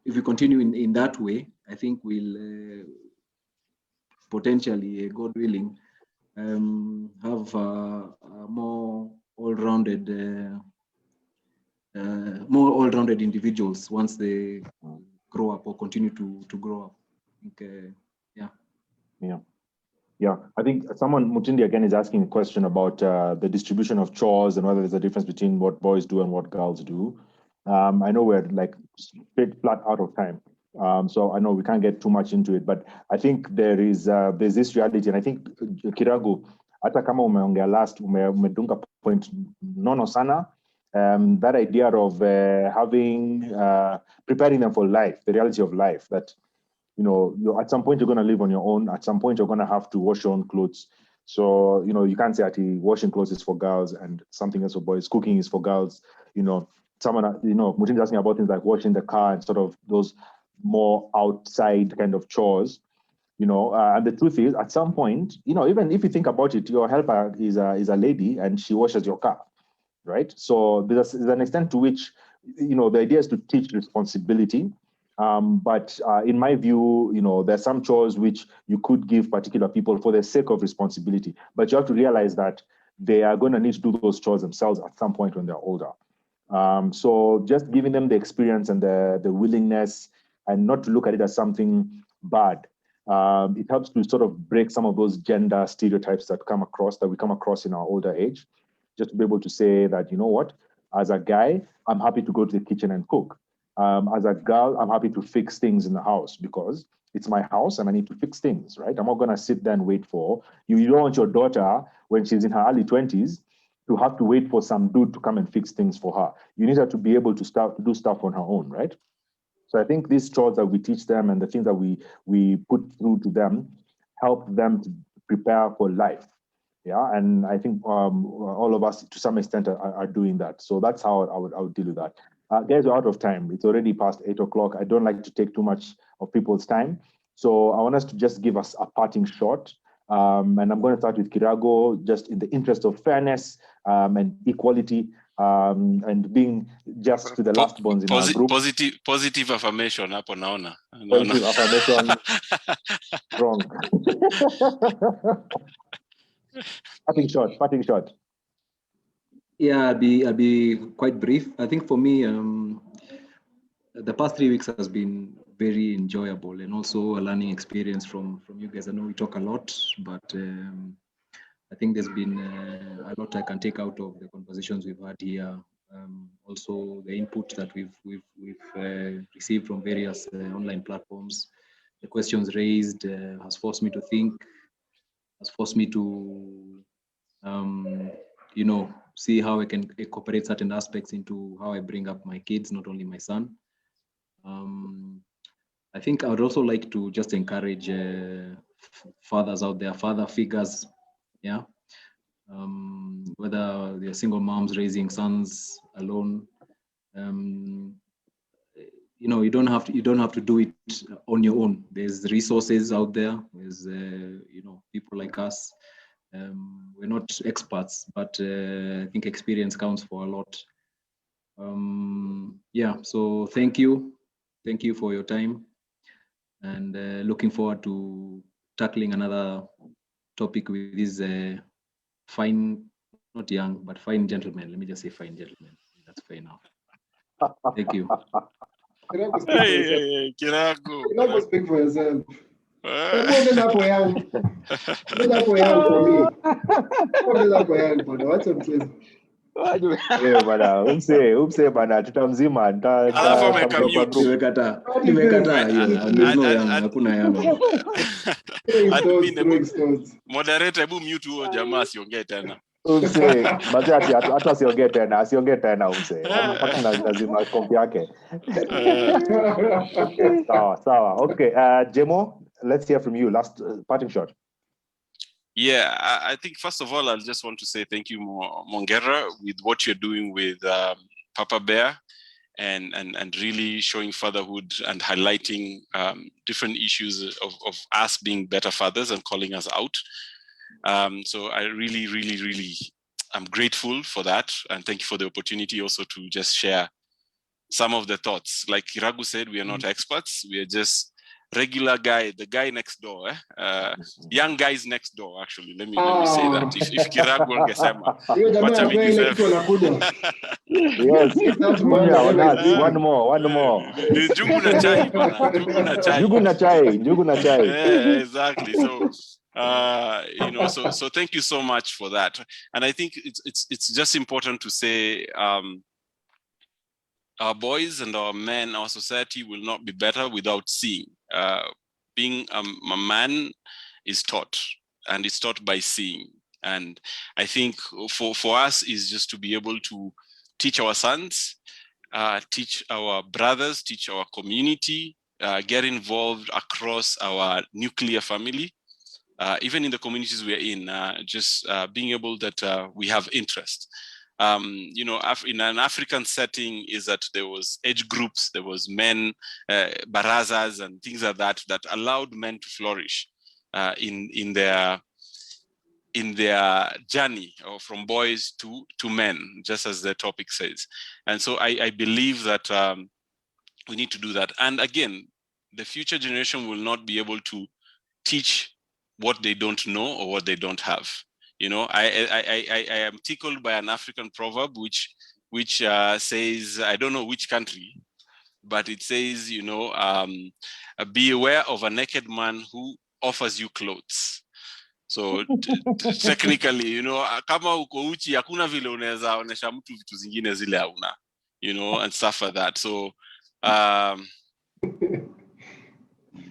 if we continue in that way, I think we'll potentially, God willing, have a more all-rounded individuals once they grow up or continue to grow up. I think, Yeah, I think someone, Mutindi again, is asking a question about the distribution of chores and whether there's a difference between what boys do and what girls do. I know we're like straight flat out of time. So I know we can't get too much into it, but I think there's this reality, and I think Kiragu, hata kama umeongea last, umedunga point nono sana, that idea of preparing them for life, the reality of life, that at some point you're going to live on your own. At some point you're going to have to wash your own clothes. So, you can't say that washing clothes is for girls and something else for boys. Cooking is for girls. Someone, Mutin is asking about things like washing the car and sort of those more outside kind of chores. And the truth is, at some point, even if you think about it, your helper is a lady and she washes your car, right? So there's an extent to which, the idea is to teach responsibility. But in my view, there's some chores which you could give particular people for the sake of responsibility. But you have to realize that they are going to need to do those chores themselves at some point when they're older. So just giving them the experience and the willingness, and not to look at it as something bad. It helps to sort of break some of those gender stereotypes that we come across in our older age. Just to be able to say that, you know what, as a guy, I'm happy to go to the kitchen and cook. As a girl, I'm happy to fix things in the house because it's my house and I need to fix things, right? I'm not going to sit there and wait for you. You don't want your daughter, when she's in her early 20s, to have to wait for some dude to come and fix things for her. You need her to be able to start to do stuff on her own, right? So I think these chores that we teach them and the things that we put through to them help them to prepare for life. Yeah, and I think all of us, to some extent, are doing that. So that's how I would deal with that. Guys, we're out of time. It's already past 8 o'clock. I don't like to take too much of people's time. So I want us to just give us a parting shot. And I'm going to start with Kirago, just in the interest of fairness and equality, and being just to the last ones in our group. Positive affirmation hapo naona. Positive affirmation. Wrong. Parting shot. Yeah, I'll be quite brief. I think for me, the past 3 weeks has been very enjoyable and also a learning experience from you guys. I know we talk a lot, but I think there's been a lot I can take out of the conversations we've had here. Also, the input that we've received from various online platforms, the questions raised has forced me to think, has forced me to, see how I can incorporate certain aspects into how I bring up my kids, not only my son. I think I would also like to just encourage fathers out there, father figures, yeah. Whether they're single moms raising sons alone, you don't have to do it on your own. There's resources out there. There's people like us. We're not experts, but I think experience counts for a lot. Yeah, so thank you for your time, and looking forward to tackling another topic with these fine not young, but fine gentlemen. Let me just say fine gentlemen. That's fair enough. Thank you. Kirago, speak for yourself. Kirago. Speak for yourself. For me. What's up, please? Bana, umse bana, tutamzima. Alafu ameweka mute. Nimekataa hiyo. There's no young, hakuna young. Moderator, hebu mute huyo jamaa asiongee tena. Umse, basi hata asiongee tena umse. Mpaka lazima kompi yake. Sawa. Okay, Jemo, let's hear from you. Last parting shot. Yeah, I think first of all, I just want to say thank you, Mongera, with what you're doing with Papa Bear and really showing fatherhood and highlighting different issues of us being better fathers and calling us out. So I really, I'm grateful for that. And thank you for the opportunity also to just share some of the thoughts. Like Kiragu said, we are not experts. We are just regular guy, the guy next door, young guys next door. Actually, let me say that. If Kiragu angesema, yes, one more. Njugu na chai, bana. Njugu na chai. Yeah, exactly. So, so thank you so much for that. And I think it's just important to say, our boys and our men, our society will not be better without seeing. Being a man is taught, and it's taught by seeing. And I think for us is just to be able to teach our sons, teach our brothers, teach our community, get involved across our nuclear family, even in the communities we're in, just being able that we have interest. In an African setting is that there was age groups, there was men, barazas and things like that allowed men to flourish in their journey, or from boys to men, just as the topic says. And so I believe that we need to do that. And again, the future generation will not be able to teach what they don't know or what they don't have. I am tickled by an African proverb which says, I don't know which country, but it says, be aware of a naked man who offers you clothes. So technically, kama uko uchi hakuna vile unaweza onesha mtu vitu zingine zile hauna, and stuff like that. So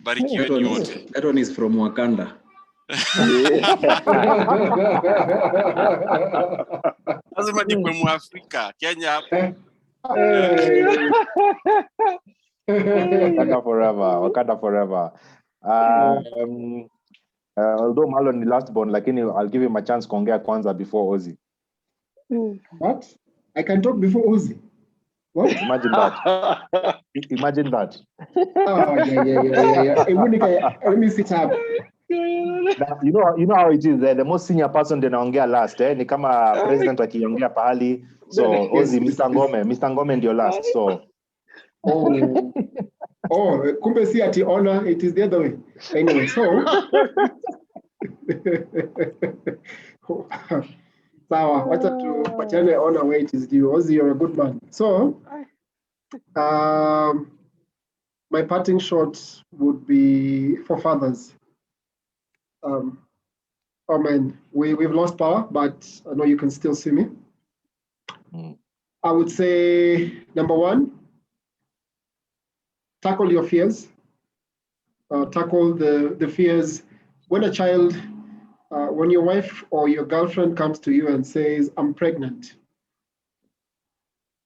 barikiweni wote. That one is from Wakanda. Lazima nikwe Mwafrika, Kenya hapo. Wakanda forever. Although Marlon ni last born, lakini I'll give him a chance kuongea kwanza before Ozzy. What? I can talk before Ozzy? What? Imagine that. Oh, yeah. Let me sit up. You know how it is. The most senior person then anaongea last. Ni kama president akiongea pahali. So Ozzy, Mr. Ngome ndio last. So. Kumbe si ati honor. It is the other way. Anyway, so. Sawa, wacha tupatiane honor where it is due. Ozzy, you're a good man. So, my parting shot would be for fathers. Oh man, we've lost power, but I know you can still see me. I would say, number one, tackle your fears. Tackle the fears. When a child, when your wife or your girlfriend comes to you and says, I'm pregnant,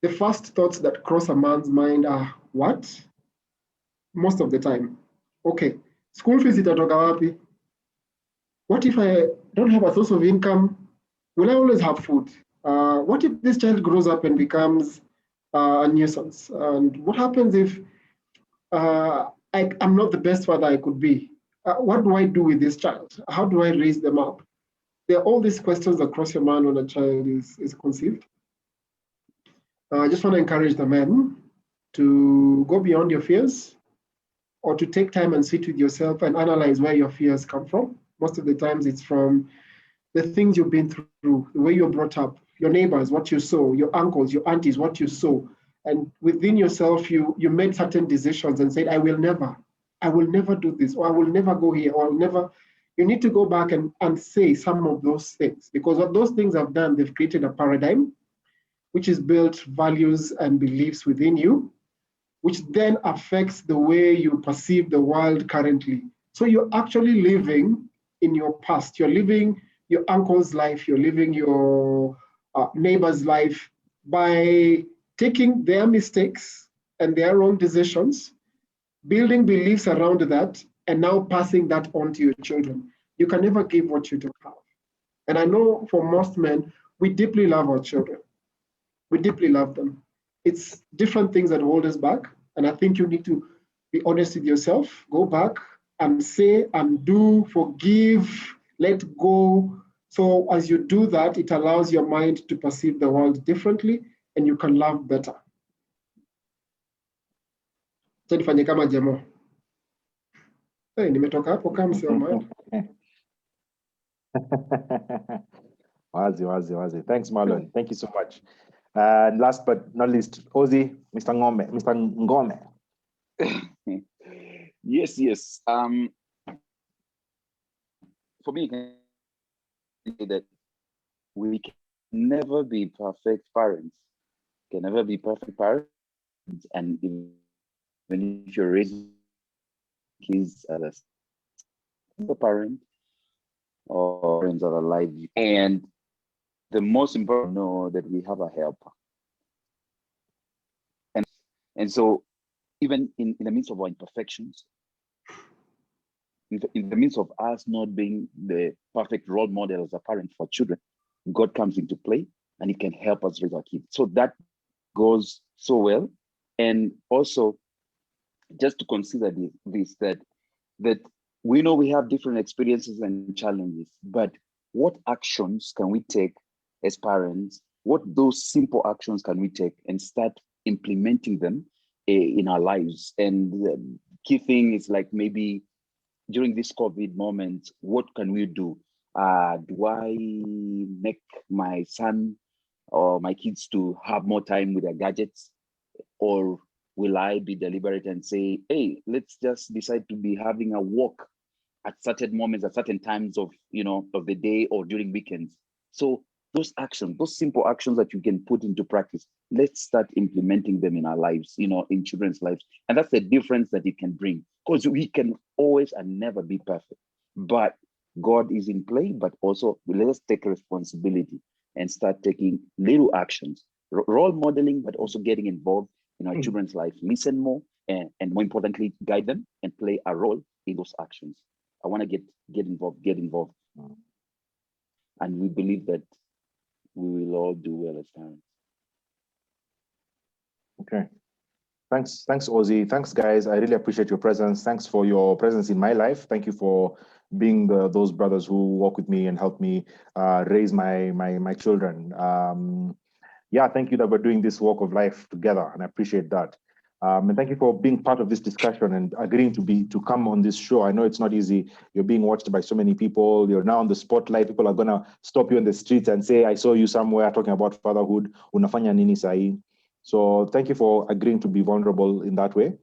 the first thoughts that cross a man's mind are, what? Most of the time. Okay, school fees itatoka wapi? What if I don't have a source of income? Will I always have food? What if this child grows up and becomes a nuisance? And what happens if I'm not the best father I could be? What do I do with this child? How do I raise them up? There are all these questions that cross your mind when a child is conceived. I just want to encourage the men to go beyond your fears, or to take time and sit with yourself and analyze where your fears come from. Most of the times it's from the things you've been through, the way you're brought up, your neighbors, what you saw, your uncles, your aunties, what you saw. And within yourself, you made certain decisions and said, I will never do this, or I will never go here, or I'll never. You need to go back and say some of those things, because what those things have done, they've created a paradigm which is built values and beliefs within you, which then affects the way you perceive the world currently. So you're actually living in your past. You're living your uncle's life. You're living your neighbor's life by taking their mistakes and their wrong decisions, building beliefs around that, and now passing that on to your children. You can never give what you don't have. And I know for most men, we deeply love our children. We deeply love them. It's different things that hold us back. And I think you need to be honest with yourself, go back and say and do, forgive, let go. So as you do that, it allows your mind to perceive the world differently and you can love better. Nifanye kama Jemo. Hey, nimetoka hapo kama sio mind. Wazi. Thanks, Marlon. Thank you so much. And last but not least, Ozzy, Mr. Ngome. Yes. For me, I can say that we can never be perfect parents. Can never be perfect parents, and even if you're raising kids as a single parent or parents are alive, and the most important, know that we have a helper. And so even in the midst of our imperfections, in the midst of us not being the perfect role model as a parent for children, God comes into play and He can help us raise our kids. So that goes so well. And also, just to consider this that we know we have different experiences and challenges, but what actions can we take as parents? What those simple actions can we take and start implementing them in our lives? And the key thing is, like, maybe during this COVID moment, what can we do? Do I make my son or my kids to have more time with their gadgets? Or will I be deliberate and say, hey, let's just decide to be having a walk at certain moments, at certain times of the day or during weekends? So those actions, those simple actions that you can put into practice, let's start implementing them in our lives, in children's lives. And that's the difference that it can bring, because we can always and never be perfect, but God is in play. But also, let us take responsibility and start taking little actions, role modeling, but also getting involved in our children's life. Listen more, and more importantly, guide them and play a role in those actions. I want to get involved. And we believe that we will all do well as parents. Okay. Thanks, Ozzy. Thanks, guys. I really appreciate your presence. Thanks for your presence in my life. Thank you for being those brothers who walk with me and help me raise my children. Yeah, thank you that we're doing this walk of life together, and I appreciate that. And thank you for being part of this discussion and agreeing to come on this show. I know it's not easy. You're being watched by so many people. You're now on the spotlight. People are gonna stop you in the streets and say, I saw you somewhere talking about fatherhood. Unafanya nini sahi? So thank you for agreeing to be vulnerable in that way.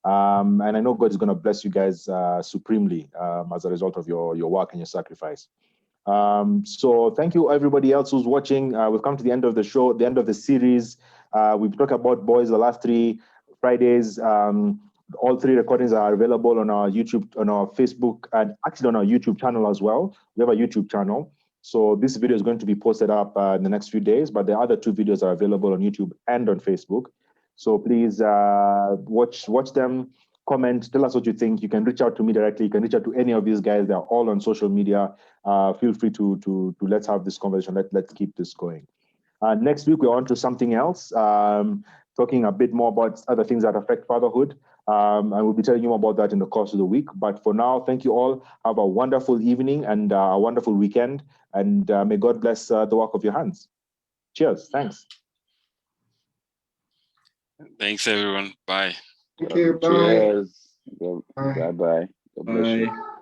And I know God is gonna bless you guys supremely as a result of your work and your sacrifice. So thank you everybody else who's watching. We've come to the end of the show, the end of the series. We've talked about boys the last 3 Fridays. All 3 recordings are available on our YouTube, on our Facebook, and actually on our YouTube channel as well. We have a YouTube channel. So this video is going to be posted up in the next few days, but the other 2 videos are available on YouTube and on Facebook. So please watch them, comment, tell us what you think. You can reach out to me directly. You can reach out to any of these guys. They're all on social media. Feel free to let's have this conversation. Let's keep this going. Next week, we're on to something else, talking a bit more about other things that affect fatherhood. And we'll be telling you more about that in the course of the week. But for now, thank you all. Have a wonderful evening and a wonderful weekend. And may God bless the work of your hands. Cheers. Thanks. Thanks, everyone. Bye. Thank you. Bye. Cheers. Bye. Bye-bye. God bless you. Bye.